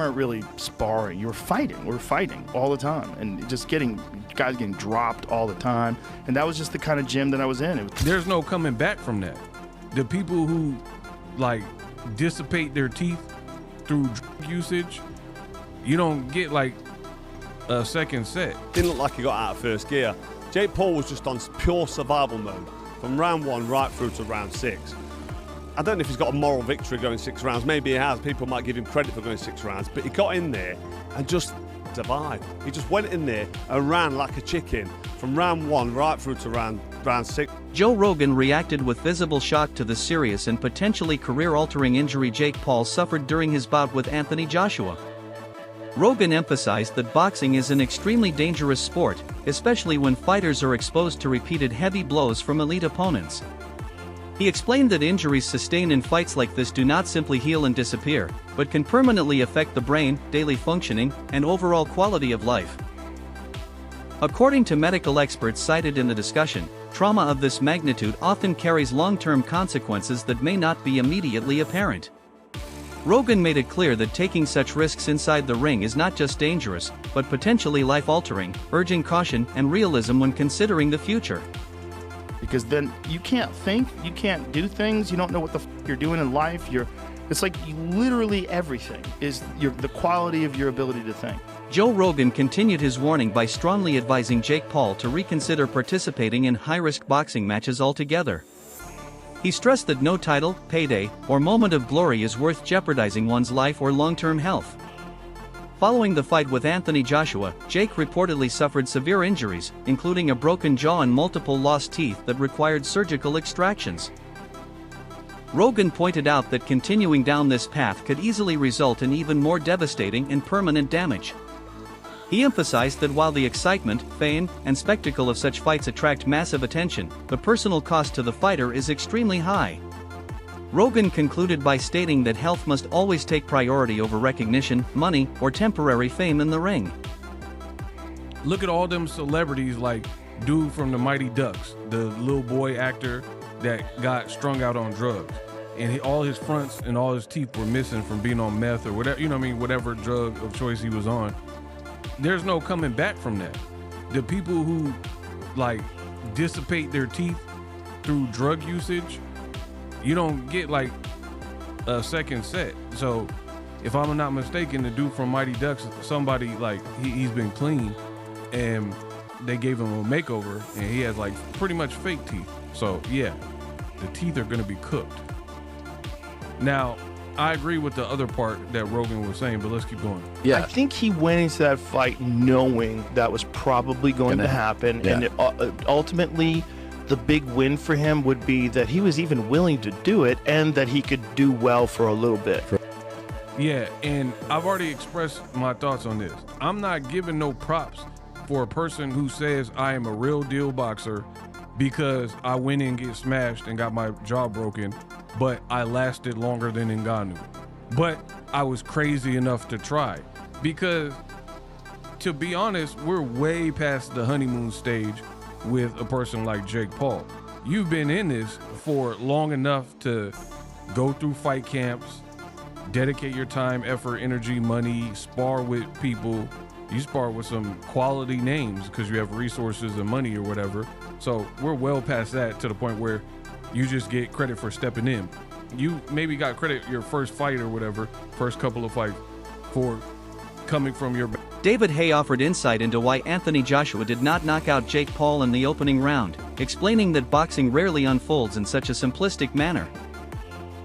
weren't really sparring. You were fighting. We were fighting all the time, and just guys getting dropped all the time. And that was just the kind of gym that I was in. There's no coming back from that. The people who like dissipate their teeth through drug usage, you don't get like a second set. Didn't look like he got out of first gear. Jake Paul was just on pure survival mode from round 1 right through to round 6. I don't know if he's got a moral victory going 6 rounds. Maybe he has. People might give him credit for going 6 rounds, but he got in there and just survived. He just went in there and ran like a chicken from round 1 right through to round 6. Joe Rogan reacted with visible shock to the serious and potentially career-altering injury Jake Paul suffered during his bout with Anthony Joshua. Rogan emphasized that boxing is an extremely dangerous sport, especially when fighters are exposed to repeated heavy blows from elite opponents. He explained that injuries sustained in fights like this do not simply heal and disappear, but can permanently affect the brain, daily functioning, and overall quality of life. According to medical experts cited in the discussion, trauma of this magnitude often carries long-term consequences that may not be immediately apparent. Rogan made it clear that taking such risks inside the ring is not just dangerous, but potentially life-altering, urging caution and realism when considering the future. Because then you can't think, you can't do things, you don't know what the you're doing in life. It's like literally everything is the quality of your ability to think. Joe Rogan continued his warning by strongly advising Jake Paul to reconsider participating in high-risk boxing matches altogether. He stressed that no title, payday, or moment of glory is worth jeopardizing one's life or long-term health. Following the fight with Anthony Joshua, Jake reportedly suffered severe injuries, including a broken jaw and multiple lost teeth that required surgical extractions. Rogan pointed out that continuing down this path could easily result in even more devastating and permanent damage. He emphasized that while the excitement, fame, and spectacle of such fights attract massive attention, the personal cost to the fighter is extremely high. Rogan concluded by stating that health must always take priority over recognition, money, or temporary fame in the ring. Look at all them celebrities like dude from the Mighty Ducks, the little boy actor that got strung out on drugs. And all his fronts and all his teeth were missing from being on meth or whatever, whatever drug of choice he was on. There's no coming back from that. The people who like dissipate their teeth through drug usage, you don't get like a second set. So if I'm not mistaken, the dude from Mighty Ducks, somebody like he's been clean and they gave him a makeover and he has like pretty much fake teeth. So yeah, the teeth are gonna be cooked. Now, I agree with the other part that Rogan was saying, but let's keep going. Yeah, I think he went into that fight knowing that was probably going to happen, and ultimately, the big win for him would be that he was even willing to do it, and that he could do well for a little bit. Yeah, and I've already expressed my thoughts on this. I'm not giving no props for a person who says I am a real deal boxer because I went in and get smashed and got my jaw broken, but I lasted longer than Ngannou. But I was crazy enough to try. Because, to be honest, we're way past the honeymoon stage with a person like Jake Paul. You've been in this for long enough to go through fight camps, dedicate your time, effort, energy, money, spar with people. You spar with some quality names because you have resources and money or whatever. So we're well past that to the point where you just get credit for stepping in. You maybe got credit your first fight or whatever, first couple of fights, for coming from your... David Haye offered insight into why Anthony Joshua did not knock out Jake Paul in the opening round, explaining that boxing rarely unfolds in such a simplistic manner.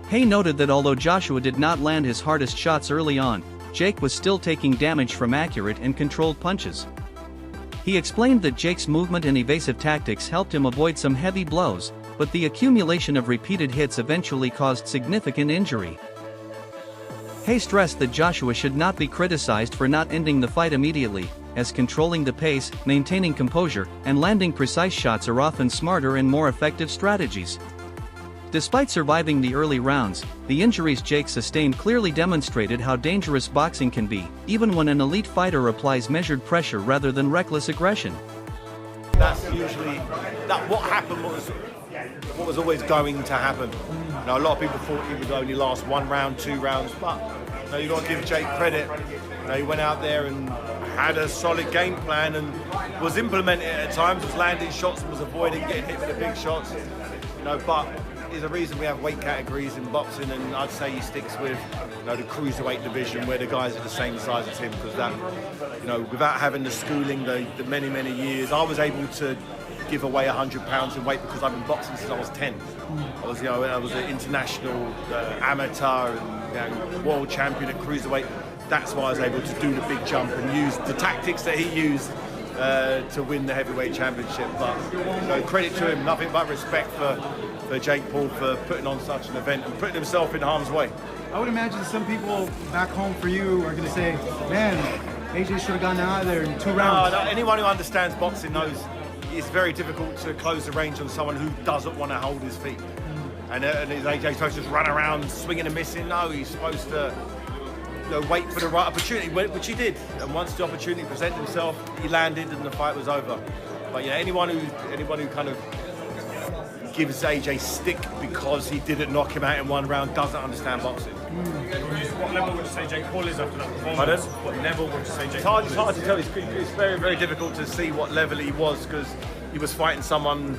Haye noted that although Joshua did not land his hardest shots early on, Jake was still taking damage from accurate and controlled punches. He explained that Jake's movement and evasive tactics helped him avoid some heavy blows, but the accumulation of repeated hits eventually caused significant injury. Haye stressed that Joshua should not be criticized for not ending the fight immediately, as controlling the pace, maintaining composure, and landing precise shots are often smarter and more effective strategies. Despite surviving the early rounds, the injuries Jake sustained clearly demonstrated how dangerous boxing can be, even when an elite fighter applies measured pressure rather than reckless aggression. That's usually what happened was what was always going to happen. You know, a lot of people thought it would only last 1 round, 2 rounds, but You've got to give Jake credit. He went out there and had a solid game plan and was implementing it at times, was landing shots and was avoiding getting hit with the big shots. But there's a reason we have weight categories in boxing, and I'd say he sticks with the cruiserweight division where the guys are the same size as him, because that, without having the schooling, the many years, I was able to give away 100 pounds in weight because I've been boxing since I was 10. I was an international amateur and world champion at cruiserweight. That's why I was able to do the big jump and use the tactics that he used to win the heavyweight championship. But credit to him, nothing but respect for Jake Paul for putting on such an event and putting himself in harm's way. I would imagine some people back home for you are going to say, man, AJ should have gotten out of there in 2 rounds. No, anyone who understands boxing knows it's very difficult to close the range on someone who doesn't want to hold his feet. And is AJ supposed to just run around swinging and missing? No, he's supposed to wait for the right opportunity, which he did. And once the opportunity presented himself, he landed and the fight was over. But anyone who kind of gives AJ stick because he didn't knock him out in 1 round doesn't understand boxing. What level would you say Jake Paul is after that performance? Pardon? What level would you say Jake Paul is? It's hard to tell. It's very, very difficult to see what level he was, because he was fighting someone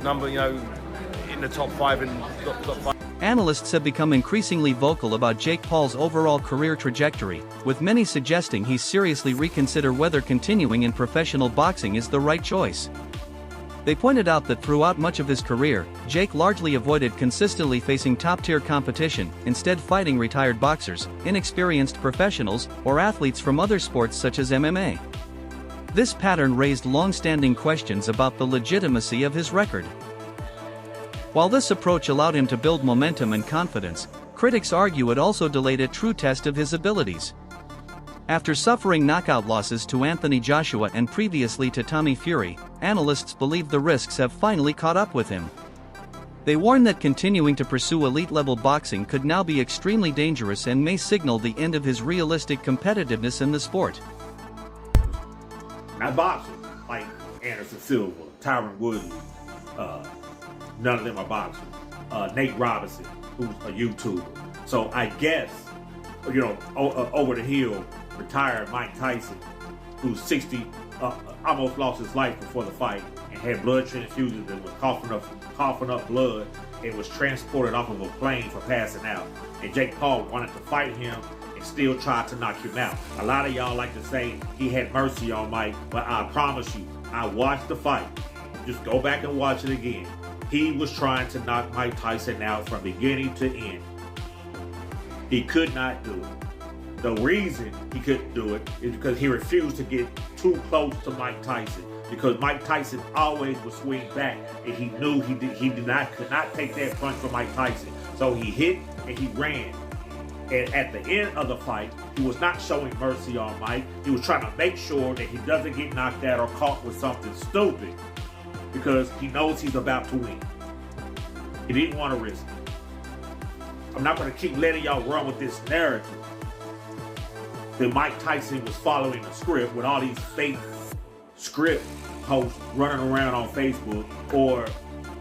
in the top 5 and top 5. Analysts have become increasingly vocal about Jake Paul's overall career trajectory, with many suggesting he's seriously reconsider whether continuing in professional boxing is the right choice. They pointed out that throughout much of his career, Jake largely avoided consistently facing top-tier competition, instead fighting retired boxers, inexperienced professionals, or athletes from other sports such as MMA. This pattern raised long-standing questions about the legitimacy of his record. While this approach allowed him to build momentum and confidence, critics argue it also delayed a true test of his abilities. After suffering knockout losses to Anthony Joshua and previously to Tommy Fury, analysts believe the risks have finally caught up with him. They warn that continuing to pursue elite-level boxing could now be extremely dangerous and may signal the end of his realistic competitiveness in the sport. Not boxers, like Anderson Silva, Tyron Woodley, none of them are boxers. Nate Robinson, who's a YouTuber. So I guess, over the hill, retired Mike Tyson, who's 60, almost lost his life before the fight and had blood transfusions and was coughing up blood and was transported off of a plane for passing out. And Jake Paul wanted to fight him and still tried to knock him out. A lot of y'all like to say he had mercy on Mike, but I promise you, I watched the fight. Just go back and watch it again. He was trying to knock Mike Tyson out from beginning to end. He could not do it. The reason he couldn't do it is because he refused to get too close to Mike Tyson, because Mike Tyson always would swing back, and he knew he could not take that punch from Mike Tyson. So he hit and he ran. And at the end of the fight, he was not showing mercy on Mike. He was trying to make sure that he doesn't get knocked out or caught with something stupid, because he knows he's about to win. He didn't want to risk it. I'm not going to keep letting y'all run with this narrative that Mike Tyson was following a script with all these fake script posts running around on Facebook, or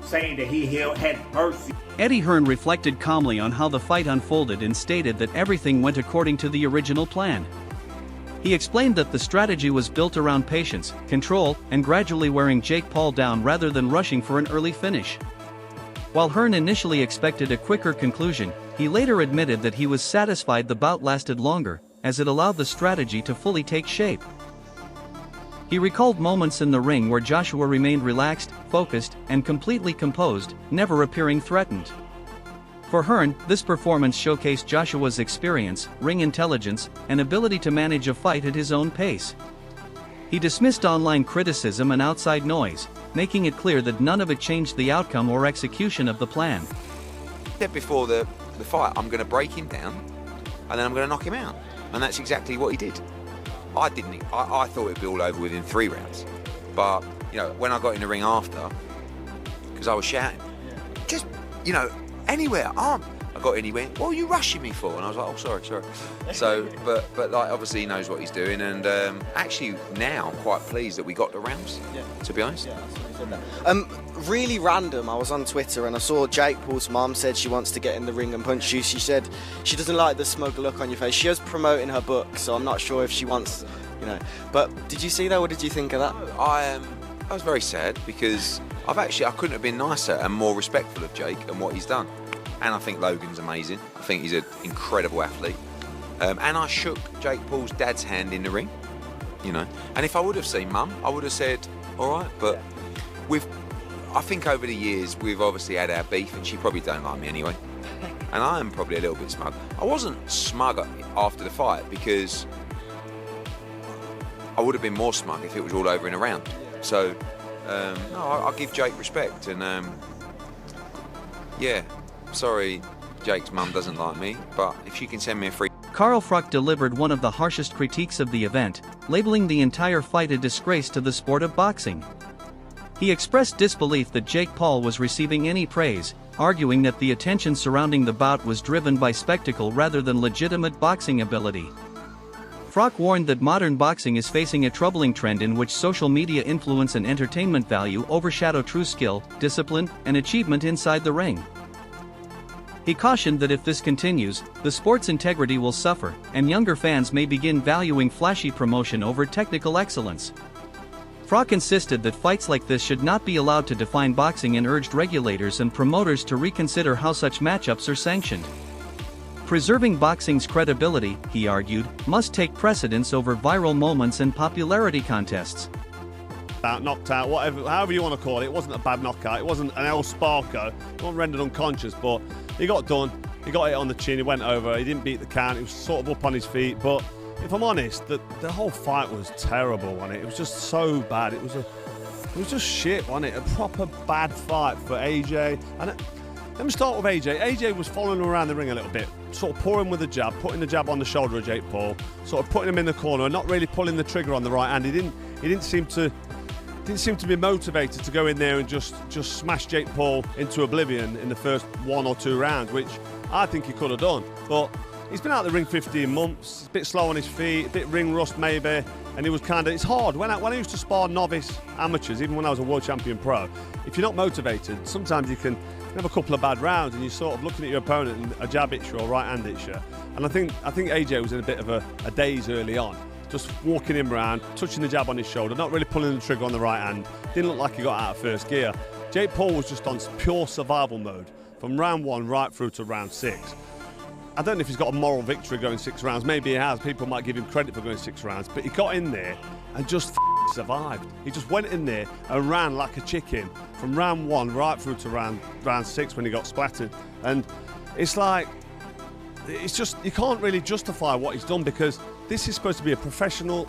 saying that he had mercy. Eddie Hearn reflected calmly on how the fight unfolded and stated that everything went according to the original plan. He explained that the strategy was built around patience, control, and gradually wearing Jake Paul down rather than rushing for an early finish. While Hearn initially expected a quicker conclusion, he later admitted that he was satisfied the bout lasted longer, as it allowed the strategy to fully take shape. He recalled moments in the ring where Joshua remained relaxed, focused, and completely composed, never appearing threatened. For Hearn, this performance showcased Joshua's experience, ring intelligence, and ability to manage a fight at his own pace. He dismissed online criticism and outside noise, making it clear that none of it changed the outcome or execution of the plan. I said before the fight, I'm going to break him down, and then I'm going to knock him out. And that's exactly what he did. I thought it'd be all over within 3 rounds. But, when I got in the ring after, because I was shouting, just, anywhere, I got in, he went, what are you rushing me for? And I was like, oh, sorry. So, but like, obviously he knows what he's doing, and actually now I'm quite pleased that we got the rounds, to be honest. Yeah, that's what you said there. Really random, I was on Twitter and I saw Jake Paul's mom said she wants to get in the ring and punch you. She said she doesn't like the smug look on your face. She is promoting her book, so I'm not sure if she wants, you know. But did you see that? What did you think of that? I was very sad because I couldn't have been nicer and more respectful of Jake and what he's done. And I think Logan's amazing. I think he's an incredible athlete. And I shook Jake Paul's dad's hand in the ring, you know. And if I would have seen Mum, I would have said, all right. But I think over the years, we've obviously had our beef, and she probably don't like me anyway. And I am probably a little bit smug. I wasn't smug after the fight because I would have been more smug if it was all over in a round. So, no, I'll give Jake respect. And, yeah, sorry Jake's mum doesn't like me, but if she can send me a free... Carl Froch delivered one of the harshest critiques of the event, labeling the entire fight a disgrace to the sport of boxing. He expressed disbelief that Jake Paul was receiving any praise, arguing that the attention surrounding the bout was driven by spectacle rather than legitimate boxing ability. Froch warned that modern boxing is facing a troubling trend in which social media influence and entertainment value overshadow true skill, discipline, and achievement inside the ring. He cautioned that if this continues, the sport's integrity will suffer, and younger fans may begin valuing flashy promotion over technical excellence. Froch insisted that fights like this should not be allowed to define boxing and urged regulators and promoters to reconsider how such matchups are sanctioned. Preserving boxing's credibility, he argued, must take precedence over viral moments and popularity contests. Knocked out, whatever, however you want to call it. It wasn't a bad knockout. It wasn't an El Sparko. He wasn't rendered unconscious, but he got done. He got it on the chin. He went over. He didn't beat the count. He was sort of up on his feet. But if I'm honest, the whole fight was terrible, wasn't it? It was just so bad. It was just shit, wasn't it? A proper bad fight for AJ. And let me start with AJ. AJ was following him around the ring a little bit, sort of pouring with the jab, putting the jab on the shoulder of Jake Paul, sort of putting him in the corner and not really pulling the trigger on the right hand. He didn't seem to be motivated to go in there and just smash Jake Paul into oblivion in the first 1 or 2 rounds, which I think he could have done. But he's been out the ring 15 months, a bit slow on his feet, a bit ring rust maybe, and it's hard. When I used to spar novice amateurs, even when I was a world champion pro, if you're not motivated, sometimes you can have a couple of bad rounds and you're sort of looking at your opponent and a jab hits you or right hand hits you. And I think AJ was in a bit of a daze early on. Just walking him around, touching the jab on his shoulder, not really pulling the trigger on the right hand. Didn't look like he got out of first gear. Jake Paul was just on pure survival mode from round 1 right through to round 6. I don't know if he's got a moral victory going 6 rounds. Maybe he has. People might give him credit for going 6 rounds. But he got in there and just survived. He just went in there and ran like a chicken from round 1 right through to round 6 when he got splattered. And it's like, it's just, you can't really justify what he's done because this is supposed to be a professional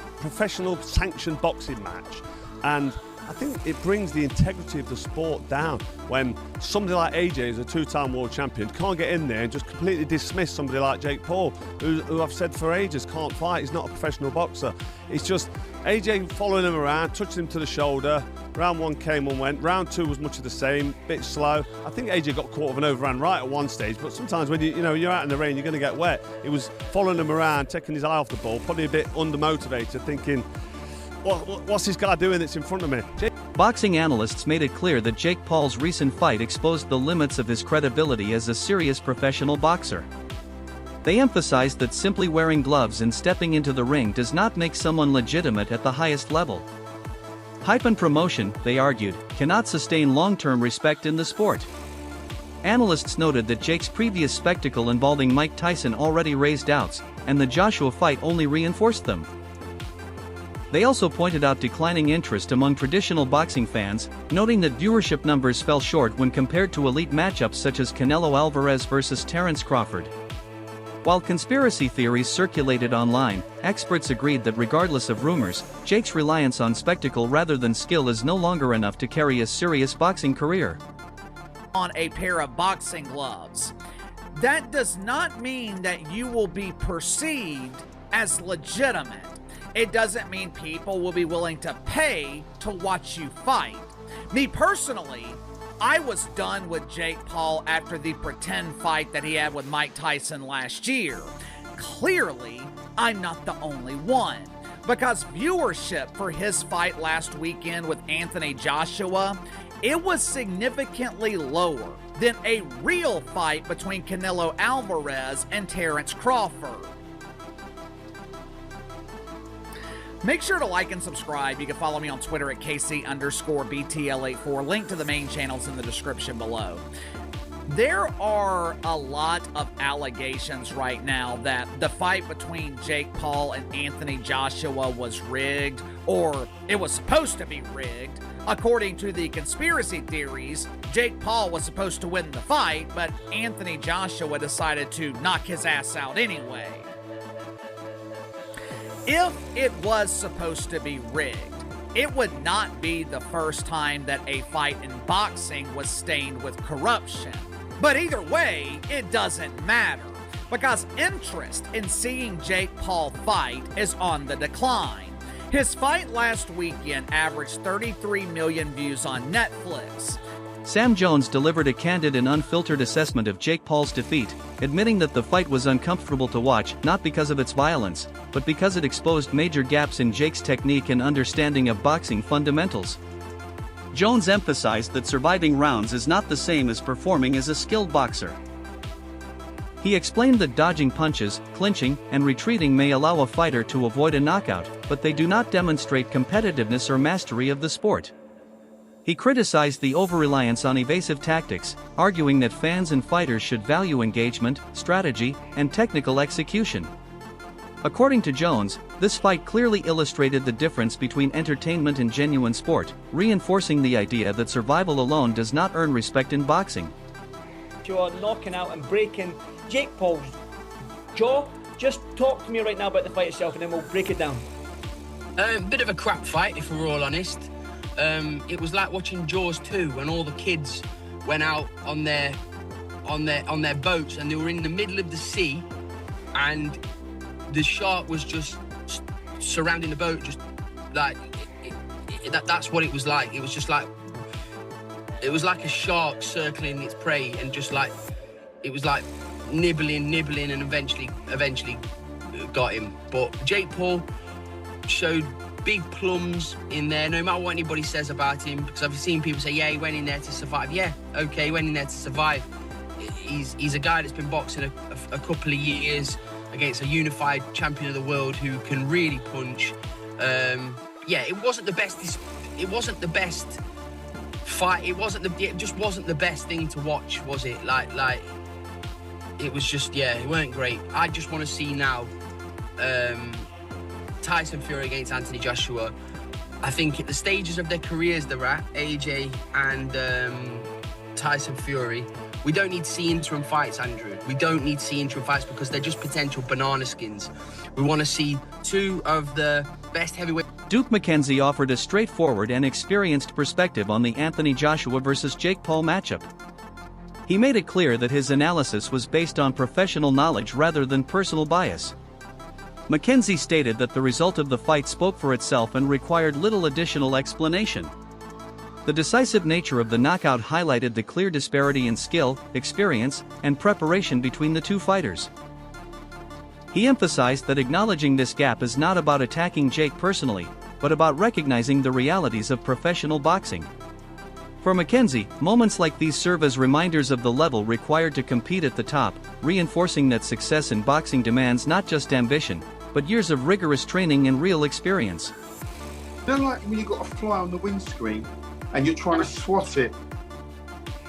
sanctioned boxing match. And I think it brings the integrity of the sport down when somebody like AJ, who's a 2-time world champion, can't get in there and just completely dismiss somebody like Jake Paul, who I've said for ages can't fight. He's not a professional boxer. It's just AJ following him around, touching him to the shoulder. Round 1 came and went. Round 2 was much of the same, bit slow. I think AJ got caught with an overhand right at one stage, but sometimes when you're out in the rain, you're going to get wet. He was following him around, taking his eye off the ball, probably a bit undermotivated, thinking, what's this guy doing that's in front of me? Boxing analysts made it clear that Jake Paul's recent fight exposed the limits of his credibility as a serious professional boxer. They emphasized that simply wearing gloves and stepping into the ring does not make someone legitimate at the highest level. Hype and promotion, they argued, cannot sustain long-term respect in the sport. Analysts noted that Jake's previous spectacle involving Mike Tyson already raised doubts, and the Joshua fight only reinforced them. They also pointed out declining interest among traditional boxing fans, noting that viewership numbers fell short when compared to elite matchups such as Canelo Alvarez versus Terence Crawford. While conspiracy theories circulated online, experts agreed that regardless of rumors, Jake's reliance on spectacle rather than skill is no longer enough to carry a serious boxing career. On a pair of boxing gloves, that does not mean that you will be perceived as legitimate. It doesn't mean people will be willing to pay to watch you fight. Me personally, I was done with Jake Paul after the pretend fight that he had with Mike Tyson last year. Clearly, I'm not the only one, because viewership for his fight last weekend with Anthony Joshua, it was significantly lower than a real fight between Canelo Alvarez and Terrence Crawford. Make sure to like and subscribe. You can follow me on Twitter at KC_BTL84. Link to the main channels in the description below. There are a lot of allegations right now that the fight between Jake Paul and Anthony Joshua was rigged, or it was supposed to be rigged. According to the conspiracy theories, Jake Paul was supposed to win the fight, but Anthony Joshua decided to knock his ass out anyway. If it was supposed to be rigged, it would not be the first time that a fight in boxing was stained with corruption. But either way, it doesn't matter, because interest in seeing Jake Paul fight is on the decline. His fight last weekend averaged 33 million views on Netflix. Sam Jones delivered a candid and unfiltered assessment of Jake Paul's defeat, admitting that the fight was uncomfortable to watch, not because of its violence, but because it exposed major gaps in Jake's technique and understanding of boxing fundamentals. Jones emphasized that surviving rounds is not the same as performing as a skilled boxer. He explained that dodging punches, clinching, and retreating may allow a fighter to avoid a knockout, but they do not demonstrate competitiveness or mastery of the sport. He criticized the over-reliance on evasive tactics, arguing that fans and fighters should value engagement, strategy, and technical execution. According to Jones, this fight clearly illustrated the difference between entertainment and genuine sport, reinforcing the idea that survival alone does not earn respect in boxing. You're knocking out and breaking Jake Paul's jaw. Just talk to me right now about the fight itself and then we'll break it down. Bit of a crap fight, if we're all honest. It was like watching Jaws 2 when all the kids went out on their boats and they were in the middle of the sea and the shark was just surrounding the boat, just like that's what it was like. It was just like a shark circling its prey and just like it was like nibbling and eventually got him. But Jake Paul showed big plums in there, no matter what anybody says about him, because I've seen people say, yeah, he went in there to survive. Yeah, okay, he went in there to survive. He's a guy that's been boxing a couple of years against a unified champion of the world who can really punch. Yeah, it wasn't the best fight. It just wasn't the best thing to watch, was it? Like it was just, yeah, it weren't great. I just want to see now Tyson Fury against Anthony Joshua. I think at the stages of their careers they're at, AJ and Tyson Fury, we don't need to see interim fights, Andrew. We don't need to see interim fights because they're just potential banana skins. We want to see two of the best heavyweight. Duke McKenzie offered a straightforward and experienced perspective on the Anthony Joshua versus Jake Paul matchup. He made it clear that his analysis was based on professional knowledge rather than personal bias. McKenzie stated that the result of the fight spoke for itself and required little additional explanation. The decisive nature of the knockout highlighted the clear disparity in skill, experience, and preparation between the two fighters. He emphasized that acknowledging this gap is not about attacking Jake personally, but about recognizing the realities of professional boxing. For McKenzie, moments like these serve as reminders of the level required to compete at the top, reinforcing that success in boxing demands not just ambition, but years of rigorous training and real experience. You know, like when you've got a fly on the windscreen and you're trying to swat it,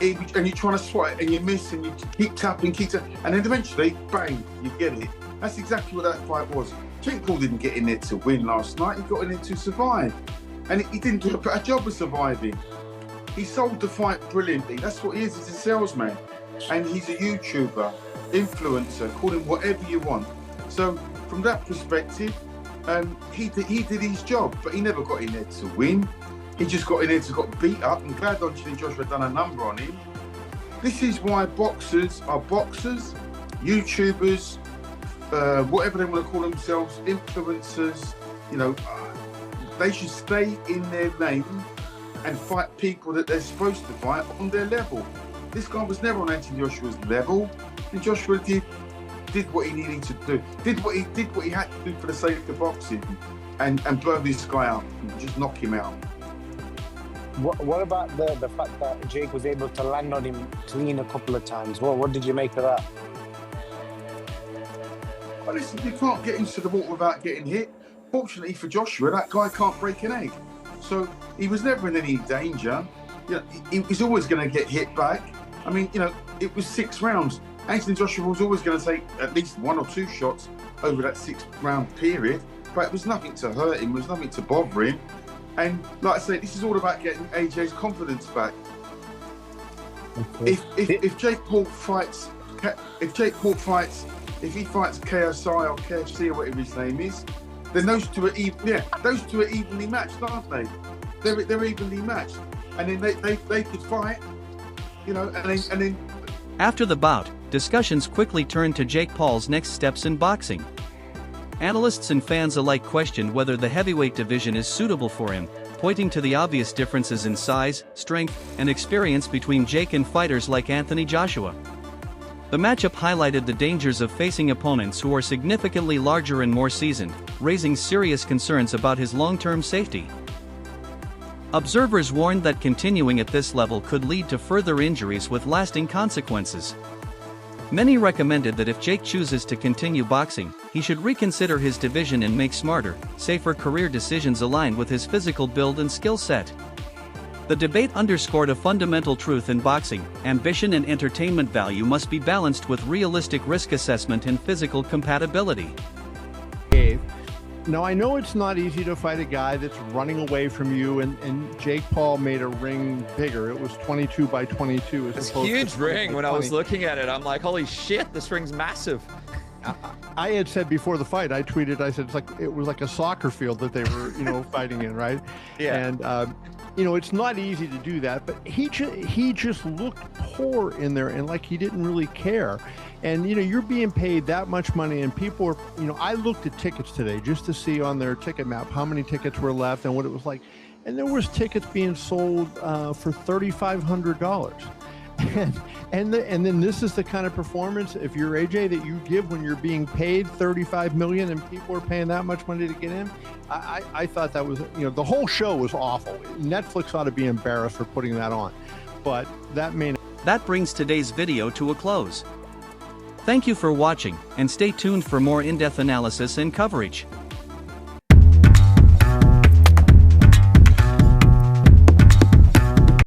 and you're trying to swat it and you miss and you keep tapping, and then eventually, bang, you get it. That's exactly what that fight was. Jake Paul didn't get in there to win last night, he got in there to survive. And he didn't do a better job of surviving. He sold the fight brilliantly. That's what he is, he's a salesman. And he's a YouTuber, influencer, call him whatever you want. So from that perspective, he did his job, but he never got in there to win. He just got in there to get beat up. I'm glad Anthony Joshua done a number on him. This is why boxers are boxers, YouTubers, whatever they want to call themselves, influencers, you know, they should stay in their lane and fight people that they're supposed to fight on their level. This guy was never on Anthony Joshua's level, and Joshua did what he needed to do, did what he had to do for the sake of boxing, and blow this guy out, and just knock him out. What about the fact that Jake was able to land on him clean a couple of times? What did you make of that? Well, listen, you can't get into the water without getting hit. Fortunately for Joshua, that guy can't break an egg. So he was never in any danger. You know, he was always going to get hit back. I mean, you know, it was 6 rounds. Anthony Joshua was always going to take at least 1 or 2 shots over that 6-round period, but it was nothing to hurt him, it was nothing to bother him. And like I say, this is all about getting AJ's confidence back. Okay. If Jake Paul fights, if he fights KSI or KFC or whatever his name is, then those two are evenly matched, aren't they? They're evenly matched, and then they could fight, you know, and then. After the bout, discussions quickly turned to Jake Paul's next steps in boxing. Analysts and fans alike questioned whether the heavyweight division is suitable for him, pointing to the obvious differences in size, strength, and experience between Jake and fighters like Anthony Joshua. The matchup highlighted the dangers of facing opponents who are significantly larger and more seasoned, raising serious concerns about his long-term safety. Observers warned that continuing at this level could lead to further injuries with lasting consequences. Many recommended that if Jake chooses to continue boxing, he should reconsider his division and make smarter, safer career decisions aligned with his physical build and skill set. The debate underscored a fundamental truth in boxing: ambition and entertainment value must be balanced with realistic risk assessment and physical compatibility. Now, I know it's not easy to fight a guy that's running away from you, and Jake Paul made a ring bigger. It was 22 by 22. It's a huge ring. When I was looking at it, I'm like, holy shit, this ring's massive. I had said before the fight, I tweeted, I said, it was like a soccer field that they were, fighting in, right? Yeah. And, it's not easy to do that, but he just looked poor in there, and like he didn't really care. And, you're being paid that much money, and people are, I looked at tickets today just to see on their ticket map how many tickets were left and what it was like. And there was tickets being sold for $3,500. And then this is the kind of performance, if you're AJ, that you give when you're being paid $35 million and people are paying that much money to get in. I thought that was, the whole show was awful. Netflix ought to be embarrassed for putting that on, but that brings today's video to a close. Thank you for watching, and stay tuned for more in-depth analysis and coverage.